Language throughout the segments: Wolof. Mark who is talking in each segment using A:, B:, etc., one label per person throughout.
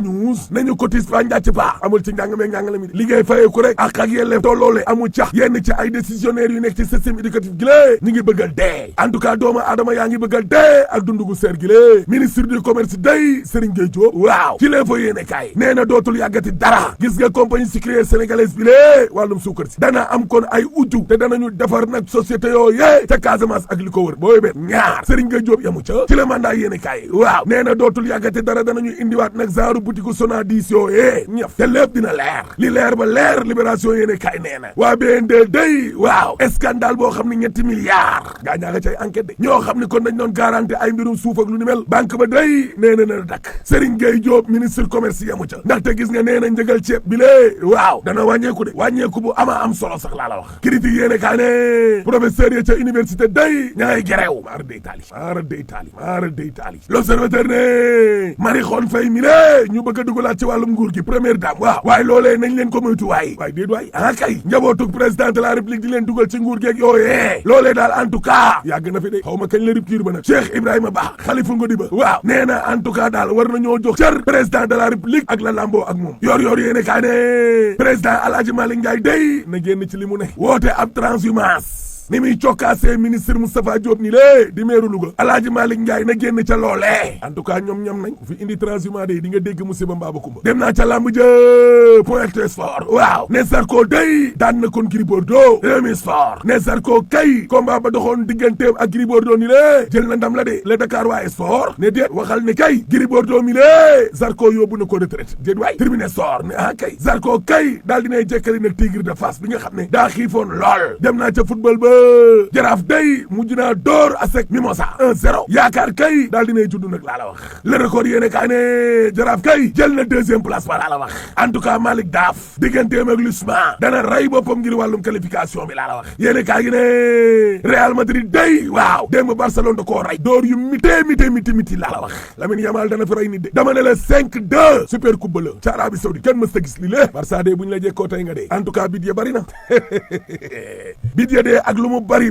A: news nañu cotise pa njàcc pa amul ci njàng mee njàngale mi liggéey fayeeku rek ak yelleef tolloole amul cax yenn ci ay décisionnaires yu nekk ci système éducatif gi lée ñu ngi bëggal dee en tout cas doomu aadama yaa ngi bëggal dee ak dundugu seer gi lée ministre du commerce day Serigne Gueye Diop waaw ci leen fa yéene kaay nee na dootul yàggati dara gis nga compagnie sucrière sénégalaise bi lée wàllum suukar si dana am kon ay ujju te danañu defar nag société yooyee ca Casamance ak li ko wër booy bet ñaar Serigne Gueye Diop yamu ca ci la mandat yéene kaay waaw nee na dootul yàggati dara danañu indiwaat nag genre boutique Sonadis yooyee ñëf te lépp dina leer li leer ba leer libération yéene kaay nee na waa BND day waaw scandale boo xam ne 3 milliards gaa ñaa nga cay enquête de ñoo xam ne kon dañ doon garanti ay mbirum suuf ak lu ni mel banque ba day nee na dakk Serigne Gueye Diop ministre commerce yamu ca ndaxte gis nga nee na njëgal ceeb bi lée waaw dana wàññeeku de wàññeeku bu ama am solo sax laa la wax critique yéene kaay ne professeur ya ca université day ña ngay gereew maara day taali l'observateur ne Marie Khone Faye mi lée ñu bëgg a dugalaat ci wàllum nguur gi première dame waaw waaye loolee nañ leen ko moytu waay déet waay kay njabootug président de la république di leen dugal ci nguur geeg yooyee loolee daal en tout cas yàgg na fi de xaw ma kañ la rupture ba nag Cheikh Ibrahima Ba Khalifa Ngodiba waaw nee na en tout cas daal war nañoo jox cër président de la république ak la lamboo ak moom yor yéene kaa ne président Alhaji Malick Ndiaye day na génn ci li mu ne woote ab transhumance ni muy cokkaasee ministre Moustapha Diop ni lée di meeru Louga Alhaji Malick Ndiaye na génn ca loolee en tout cas ñoom nañ fi indi transhumance day di nga dégg musiba mbaaba kumba dem naa ca lamb jë point sport waaw ne Zarko day daan na kon Gris Bordeaux Rewmi sport ne Zarko kay combat ba doxoon digganteem ak Gris Bordeaux ni lée jël na ndam la de le Dakar waa sport ne déet waxal ne kay Gris Bordeaux mi lée Zarko yóbbu na ko retraite déet waay Tribune Sport ne kay Zarko kay daal dinay jekkali nag Tigre de Fass bi nga xam ne daa xiifoon lool dem naa ca football ba Jaraaf day mujj naa door ASEC Mimosa 1-0 yaakaar kay daal dinay judd nag laa la wax le record yéene kaay ne Jaraaf kay jël na 2e place ba laa la wax en tout cas Malick Daaf digganteem ak Lusma dana rey boppam ngir wàllum qualification bi laa la wax yéene kaay gi ne Real Madrid day waaw démb Barcelone da koo rey door yu miti laa la wax Lamine Yamal dana fi rey nit de dama ne la 5-2 super coupe la ca Arabie Saoudite kenn mës ta gis li lée Barça de bu ñu la jekkoo tey nga de en tout cas bit ya bari na bit ya de ak lu mu bari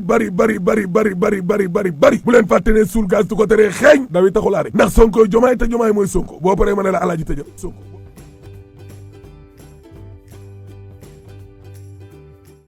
A: bu leen fàtte ne suul gaz du ko teree xeeñ dawi taxulaa rek ndax Sonko jomaay te jomaay mooy Sonko boo paree ma ne la alaaji tëjal Sonko